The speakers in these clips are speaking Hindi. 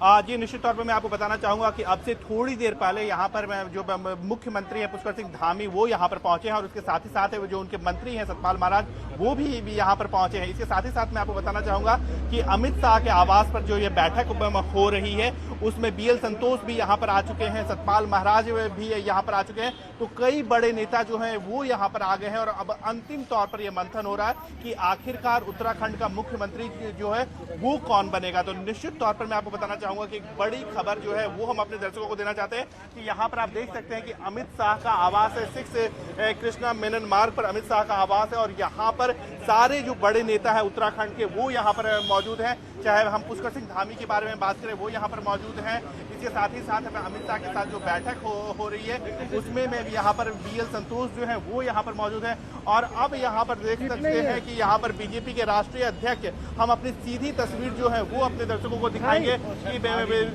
जी निश्चित तौर पर मैं आपको बताना चाहूंगा कि अब से थोड़ी देर पहले यहाँ पर जो मुख्यमंत्री हैं पुष्कर सिंह धामी वो यहाँ पर पहुंचे हैं और उसके साथ ही साथ जो उनके मंत्री हैं सतपाल महाराज वो भी यहाँ पर पहुंचे हैं। इसके साथ ही साथ मैं आपको बताना चाहूंगा कि अमित शाह के आवास पर जो ये बैठक हो रही है उसमें बीएल संतोष भी यहाँ पर आ चुके हैं, सतपाल महाराज भी यहाँ पर आ चुके हैं। तो कई बड़े नेता जो हैं वो यहाँ पर आ गए हैं और अब अंतिम तौर पर यह मंथन हो रहा है कि आखिरकार उत्तराखंड का मुख्यमंत्री जो है वो कौन बनेगा। तो निश्चित तौर पर मैं आपको बताना चाहूंगा कि एक बड़ी खबर जो है वो हम अपने दर्शकों को देना चाहते हैं कि यहाँ पर आप देख सकते हैं कि अमित शाह का आवास है, 6 कृष्णा मेनन मार्ग पर अमित शाह का आवास है और यहाँ पर सारे जो बड़े नेता हैं उत्तराखंड के वो यहाँ पर मौजूद हैं। चाहे हम पुष्कर सिंह धामी के बारे में बात करें वो यहाँ पर मौजूद हैं। इसके साथ ही साथ अमित शाह के साथ जो बैठक हो रही है उसमें में भी यहाँ पर बीएल संतोष जो है वो यहाँ पर मौजूद है। और अब यहाँ पर देख सकते हैं कि यहाँ पर बीजेपी के राष्ट्रीय अध्यक्ष हम अपनी सीधी तस्वीर जो है वो अपने दर्शकों को दिखाएंगे कि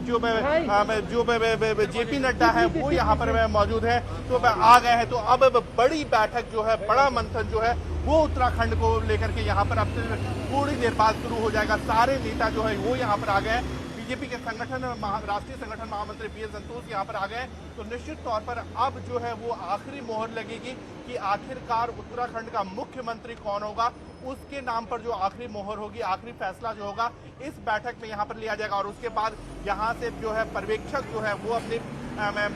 जो जेपी नड्डा है वो यहाँ पर मौजूद है तो आ गए हैं। तो अब बड़ी बैठक जो है, बड़ा मंथन जो है वो उत्तराखंड को लेकर के यहाँ पर अब से थोड़ी देर बाद शुरू हो जाएगा। सारे नेता जो है वो यहाँ पर आ गए हैं। बीजेपी के राष्ट्रीय संगठन महामंत्री बीएल संतोष यहाँ पर आ गए। तो निश्चित तौर पर अब जो है वो आखिरी मोहर लगेगी कि आखिरकार उत्तराखंड का मुख्यमंत्री कौन होगा। उसके नाम पर जो आखिरी मोहर होगी, आखिरी फैसला जो होगा इस बैठक में यहाँ पर लिया जाएगा। और उसके बाद यहाँ से जो है पर्यवेक्षक जो है वो अपनी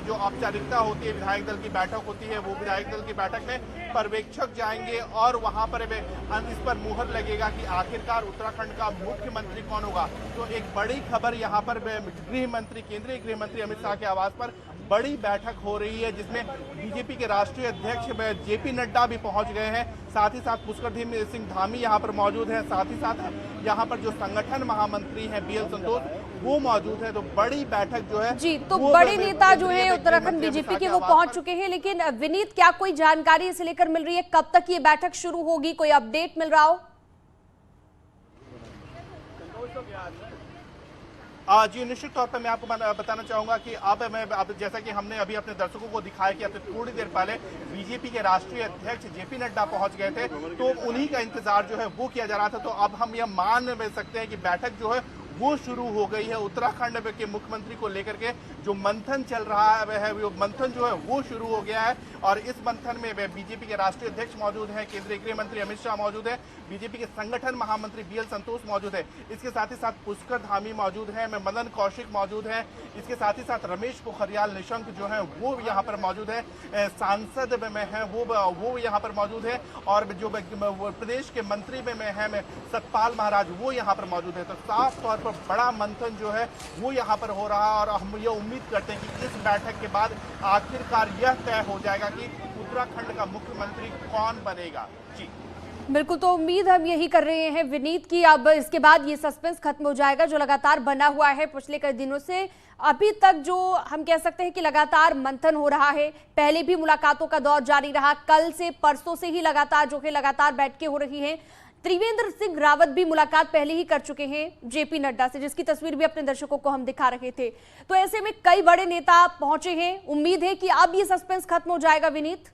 जो औपचारिकता होती है, विधायक दल की बैठक होती है, वो विधायक दल की बैठक में पर्यवेक्षक जाएंगे और वहां पर इस पर मुहर लगेगा कि आखिरकार उत्तराखंड का मुख्यमंत्री कौन होगा। तो एक बड़ी खबर यहाँ पर गृह मंत्री, केंद्रीय गृह मंत्री अमित शाह के आवास पर बड़ी बैठक हो रही है जिसमें बीजेपी के राष्ट्रीय अध्यक्ष जेपी नड्डा भी पहुंच गए हैं। साथ ही साथ पुष्कर सिंह धामी यहाँ पर मौजूद है। साथ ही साथ यहाँ पर जो संगठन महामंत्री हैं बीएल संतोष वो मौजूद है। तो बड़ी बैठक जो है जी, तो बड़े नेता जो है उत्तराखंड बीजेपी के वो पहुंच चुके हैं। लेकिन विनीत, क्या कोई जानकारी इसे लेकर मिल रही है, कब तक ये बैठक शुरू होगी, कोई अपडेट मिल रहा हो? जी निश्चित तौर पर मैं आपको बताना चाहूंगा कि अब जैसा कि हमने अभी अपने दर्शकों को दिखाया कि अब थोड़ी देर पहले बीजेपी के राष्ट्रीय अध्यक्ष जेपी नड्डा पहुंच गए थे तो उन्हीं का इंतजार जो है वो किया जा रहा था। तो अब हम यह मान सकते हैं कि बैठक जो है वो शुरू हो गई है। उत्तराखंड के मुख्यमंत्री को लेकर के जो मंथन चल रहा है वो मंथन जो है वो शुरू हो गया है। और इस मंथन में बीजेपी के राष्ट्रीय अध्यक्ष मौजूद हैं, केंद्रीय गृह मंत्री अमित शाह मौजूद है, बीजेपी के संगठन महामंत्री बीएल संतोष मौजूद है। इसके साथ ही साथ पुष्कर धामी मौजूद है, मदन कौशिक मौजूद है। इसके साथ ही साथ रमेश पोखरियाल निशंक जो है वो यहाँ पर मौजूद है, सांसद में है वो यहाँ पर मौजूद है। और जो प्रदेश के मंत्री में है सतपाल महाराज वो यहाँ पर मौजूद है। तो साफ तौर पर बड़ा मंथन जो है वो यहाँ पर हो रहा है और हम ये उम्मीद करते हैं कि इस बैठक के बाद आखिरकार यह तय हो जाएगा कि उत्तराखंड का मुख्यमंत्री कौन बनेगा। जी बिल्कुल, तो उम्मीद हम यही कर रहे हैं विनीत की अब इसके बाद ये सस्पेंस खत्म हो जाएगा जो लगातार बना हुआ है पिछले कई दिनों से। अभी तक जो हम कह सकते हैं कि लगातार मंथन हो रहा है, पहले भी मुलाकातों का दौर जारी रहा, कल से परसों से ही लगातार बैठकें हो रही हैं। त्रिवेंद्र सिंह रावत भी मुलाकात पहले ही कर चुके हैं जेपी नड्डा से, जिसकी तस्वीर भी अपने दर्शकों को हम दिखा रहे थे। तो ऐसे में कई बड़े नेता पहुंचे हैं, उम्मीद है कि अब ये सस्पेंस खत्म हो जाएगा विनीत।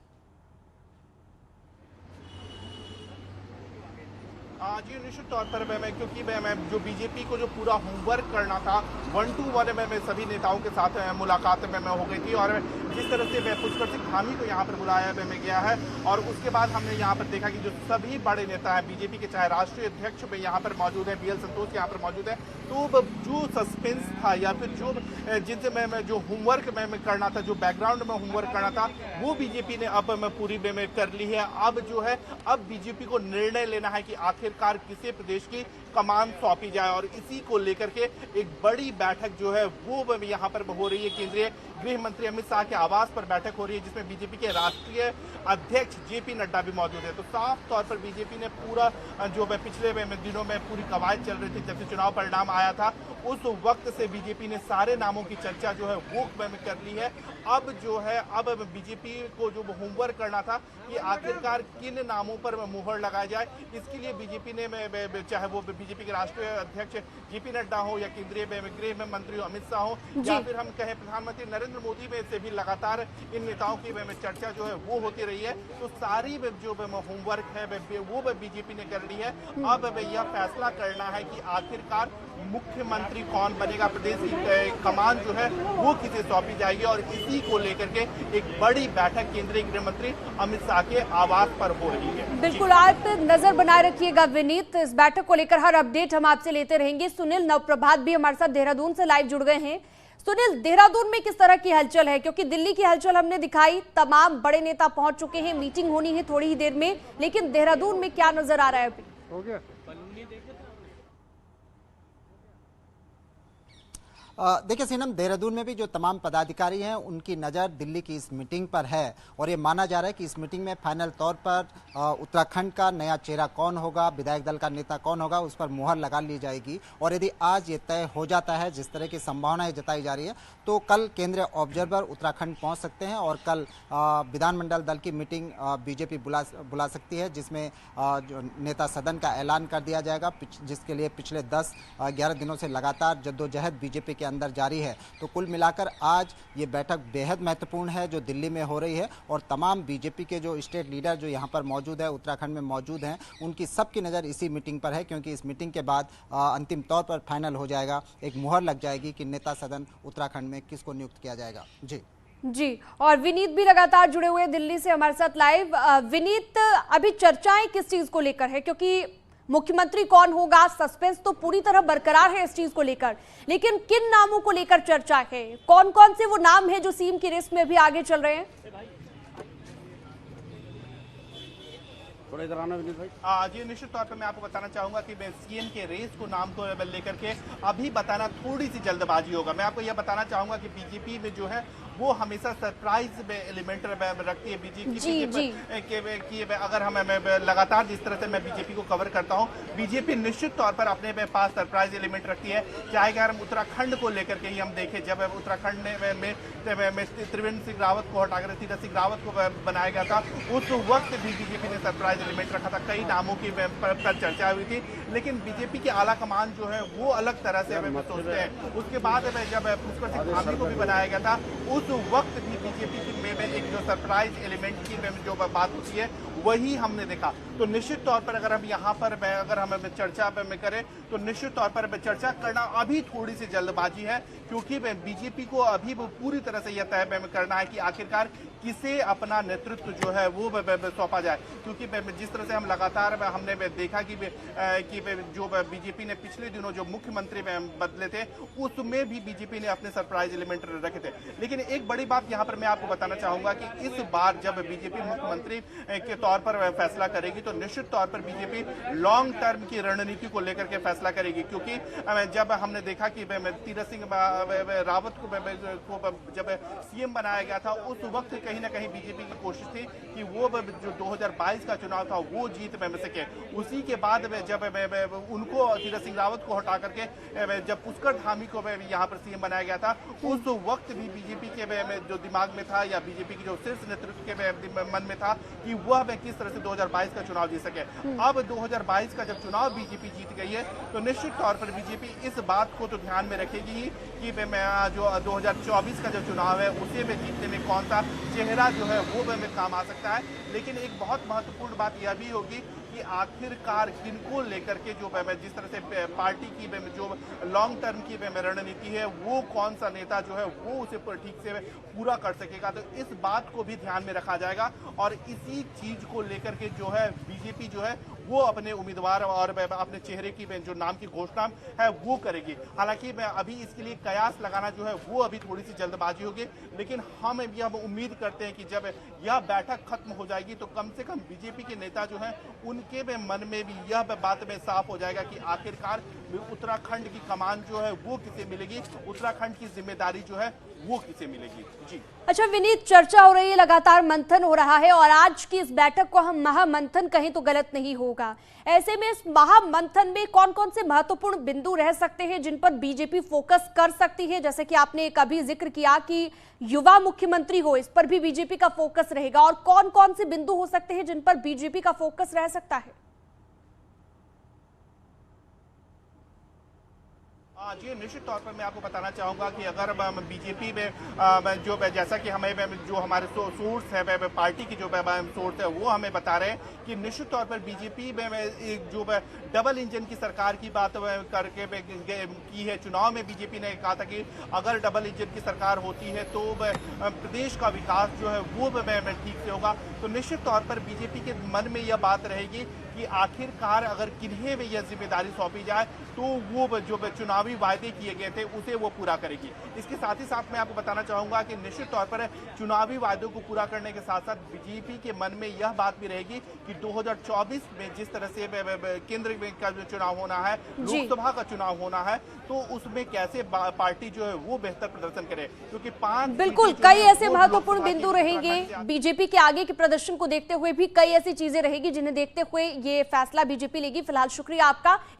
जी निश्चित तौर पर क्योंकि मैं जो बीजेपी को जो पूरा होमवर्क करना था 1-to-1 में सभी नेताओं के साथ मुलाकात में हो गई थी। और जिस तरह से पुष्कर सिंह धामी को यहाँ पर बुलाया गया है और उसके बाद हमने यहाँ पर देखा कि जो सभी बड़े नेता हैं बीजेपी के, चाहे राष्ट्रीय अध्यक्ष में यहाँ पर मौजूद है, बीएल संतोष यहाँ पर मौजूद है। तो जो सस्पेंस था या फिर जो जिनसे मैं जो होमवर्क में करना था, जो बैकग्राउंड में होमवर्क करना था वो बीजेपी ने अब पूरी में कर ली है। अब जो है अब बीजेपी को निर्णय लेना है कि आखिरकार किसी प्रदेश की कमान सौंपी जाए। और इसी को लेकर के एक बड़ी बैठक जो है वो यहाँ पर हो रही है। केंद्रीय गृह मंत्री अमित शाह के आवास पर बैठक हो रही है जिसमें बीजेपी के राष्ट्रीय अध्यक्ष जेपी नड्डा भी मौजूद है। तो साफ तौर पर बीजेपी ने पूरा जो पिछले दिनों में पूरी कवायद चल रही थी, जब से चुनाव परिणाम आया था उस वक्त से बीजेपी ने सारे नामों की चर्चा जो है वो कर ली है। अब जो है अब बीजेपी को जो होमवर्क करना था कि आखिरकार किन नामों पर मुहर लगाया जाए, इसके लिए बीजेपी ने चाहे वो बीजेपी के राष्ट्रीय अध्यक्ष जेपी नड्डा हो या केंद्रीय गृह मंत्री अमित शाह हो या फिर हम कहें प्रधानमंत्री नरेंद्र मोदी में से भी लगातार इन नेताओं की चर्चा जो है वो होती रही है। तो सारी जो होमवर्क है वो बीजेपी ने कर ली है। अब यह फैसला करना है कि आखिरकार मुख्यमंत्री कौन बनेगा, प्रदेश की कमान जो है वो किसे सौंपी जाएगी, और इसी को लेकर के एक बड़ी बैठक केंद्रीय गृह मंत्री अमित शाह के आवास पर हो रही है। बिल्कुल, आप नजर बनाए रखिएगा विनीत, इस बैठक को लेकर हर अपडेट हम आपसे लेते रहेंगे। सुनील नवप्रभात भी हमारे साथ देहरादून से लाइव जुड़ गए हैं। सुनील, देहरादून में किस तरह की हलचल है, क्योंकि दिल्ली की हलचल हमने दिखाई, तमाम बड़े नेता पहुंच चुके हैं, मीटिंग होनी है थोड़ी ही देर में, लेकिन देहरादून में क्या नजर आ रहा है अभी? हो गया। देखिए सीनम, देहरादून में भी जो तमाम पदाधिकारी हैं उनकी नज़र दिल्ली की इस मीटिंग पर है, और ये माना जा रहा है कि इस मीटिंग में फाइनल तौर पर उत्तराखंड का नया चेहरा कौन होगा, विधायक दल का नेता कौन होगा, उस पर मुहर लगा ली जाएगी। और यदि आज ये तय हो जाता है, जिस तरह की संभावनाएं जताई जा रही है, तो कल केंद्रीय ऑब्जर्वर उत्तराखंड पहुँच सकते हैं, और कल विधानमंडल दल की मीटिंग बीजेपी बुला सकती है, जिसमें जो नेता सदन का ऐलान कर दिया जाएगा, जिसके लिए पिछले 10-11 दिनों से लगातार जद्दोजहद बीजेपी के अंदर जारी है। तो कुल मिलाकर आज ये बैठक बेहद महत्वपूर्ण है जो दिल्ली में हो रही है, और तमाम बीजेपी के जो स्टेट लीडर जो यहाँ पर मौजूद है, उत्तराखंड में मौजूद हैं, उनकी सबकी नज़र इसी मीटिंग पर है, क्योंकि इस मीटिंग के बाद अंतिम तौर पर फाइनल हो जाएगा, एक मुहर लग जाएगी कि नेता सदन उत्तराखंड में किसको नियुक्त किया जाएगा। जी, और विनीत भी लगातार जुड़े हुए दिल्ली से हमारे साथ लाइव। विनीत, अभी चर्चाएं किस चीज को लेकर है, क्योंकि मुख्यमंत्री कौन होगा, सस्पेंस तो पूरी तरह बरकरार है इस चीज को लेकर, लेकिन किन नामों को लेकर चर्चा है, कौन कौन से वो नाम हैं जो सीएम की रेस में भी आगे चल रहे हैं? जी, निश्चित तौर पर मैं आपको बताना चाहूंगा कि मैं सीएम के रेस को नाम को लेकर के अभी बताना थोड़ी सी जल्दबाजी होगा। मैं आपको यह बताना चाहूंगा कि बीजेपी में जो है वो हमेशा सरप्राइज में एलिमेंट रखती है बीजेपी की। अगर हम लगातार जिस तरह से मैं बीजेपी को कवर करता हूं, बीजेपी निश्चित तौर पर अपने पास सरप्राइज एलिमेंट रखती है। चाहे अगर हम उत्तराखंड को लेकर के ही हम देखें, जब उत्तराखंड में त्रिवेंद्र सिंह रावत को हटाकर तीरथ सिंह रावत को बनाया गया था, उस वक्त भी बीजेपी ने सरप्राइज एलिमेंट रखा था, कई नामों की पर चर्चा हुई थी, लेकिन बीजेपी की आला कमान जो है वो अलग तरह से सोचते हैं। उसके बाद जब पुष्कर सिंह धामी को भी बनाया गया था, उस वक्त भी बीजेपी की में एक जो सरप्राइज एलिमेंट की जो बात होती है वही हमने देखा। तो निश्चित तौर पर अगर हम यहाँ पर अगर हम चर्चा में करें तो निश्चित तौर पर चर्चा करना अभी थोड़ी सी जल्दबाजी है, क्योंकि बीजेपी को अभी पूरी तरह से यह तय करना है कि आखिरकार किसे अपना नेतृत्व जो है वो सौंपा जाए। क्योंकि जिस तरह से हम लगातार हमने देखा कि जो बीजेपी ने पिछले दिनों जो मुख्यमंत्री बदले थे उसमें भी बीजेपी ने अपने सरप्राइज एलिमेंट रखे थे। लेकिन एक बड़ी बात यहाँ पर मैं आपको बताना चाहूंगा कि इस बार जब बीजेपी मुख्यमंत्री के तौर पर फैसला करेगी तो निश्चित तौर पर बीजेपी लॉन्ग टर्म की रणनीति को लेकर के फैसला करेगी। क्योंकि जब हमने देखा कि तीरथ सिंह रावत को जब सीएम बनाया गया था, उस वक्त कहीं ना कहीं बीजेपी की कोशिश थी कि वो जो 2022 का चुनाव था वो जीत सके। उसी के बाद जब उनको तीरथ सिंह रावत को हटा करके जब पुष्कर धामी को यहाँ पर सीएम बनाया गया था, उस वक्त भी बीजेपी के जो दिमाग में था या बीजेपी की जो शीर्ष नेतृत्व के मन में था कि वह किस तरह से 2022 का चुनाव जीत सके। अब 2022 का जब चुनाव बीजेपी जीत गई है तो निश्चित तौर पर बीजेपी इस बात को तो ध्यान में रखेगी ही कि जो 2024 का जो चुनाव है उसे में जीतने में कौन सा चेहरा जो है वो में काम आ सकता है। लेकिन एक बहुत महत्वपूर्ण बात यह भी होगी कि आखिरकार किनको लेकर के जो जिस तरह से पार्टी की जो लॉन्ग टर्म की रणनीति है वो कौन सा नेता जो है वो उसे ठीक से पूरा कर सकेगा। तो इस बात को भी ध्यान में रखा जाएगा और इसी चीज को लेकर के जो है बीजेपी जो है वो अपने उम्मीदवार और अपने चेहरे की जो नाम की घोषणा है वो करेगी। हालांकि मैं अभी इसके लिए कयास लगाना जो है वो अभी थोड़ी सी जल्दबाजी होगी, लेकिन हम यह उम्मीद करते हैं कि जब यह बैठक खत्म हो जाएगी तो कम से कम बीजेपी के नेता जो हैं उनके मन में भी यह बात में साफ हो जाएगा कि आखिरकार उत्तराखंड की कमान जो है वो किसे मिलेगी, उत्तराखंड की जिम्मेदारी जो है वो किसे मिलेगी। जी अच्छा विनीत, चर्चा हो रही है, लगातार मंथन हो रहा है और आज की इस बैठक को हम महामंथन कहें तो गलत नहीं होगा। ऐसे में इस महामंथन में कौन कौन से महत्वपूर्ण बिंदु रह सकते हैं जिन पर बीजेपी फोकस कर सकती है? जैसे कि आपने एक अभी जिक्र किया कि युवा मुख्यमंत्री हो, इस पर भी बीजेपी का फोकस रहेगा, और कौन कौन से बिंदु हो सकते हैं जिन पर बीजेपी का फोकस रह सकता है? जी निश्चित तौर पर मैं आपको बताना चाहूंगा कि अगर बीजेपी में जो जैसा कि हमें जो हमारे सोर्स है पार्टी की जो सोर्स है वो हमें बता रहे हैं कि निश्चित तौर पर बीजेपी में एक जो डबल इंजन की सरकार की बात करके की है। चुनाव में बीजेपी ने कहा था कि अगर डबल इंजन की सरकार होती है तो प्रदेश का विकास जो है वो ठीक से होगा। तो निश्चित तौर पर बीजेपी के मन में यह बात रहेगी कि आखिरकार अगर किन्हें भी यह जिम्मेदारी सौंपी जाए तो वो जो चुनावी वायदे किए गए थे उसे वो पूरा करेगी। इसके साथ ही साथ मैं आपको बताना चाहूंगा कि निश्चित तौर पर चुनावी वायदों को पूरा करने के साथ साथ बीजेपी के मन में यह बात भी रहेगी कि 2024 में जिस तरह से केंद्र में का जो चुनाव होना है, लोकसभा का चुनाव होना है, तो उसमें कैसे पार्टी जो है वो बेहतर प्रदर्शन करे, क्योंकि 5 बिल्कुल कई ऐसे महत्वपूर्ण बिंदु रहेंगे। बीजेपी के आगे के प्रदर्शन को देखते हुए भी कई ऐसी चीजें रहेगी जिन्हें देखते हुए ये फैसला बीजेपी लेगी। फिलहाल शुक्रिया आपका।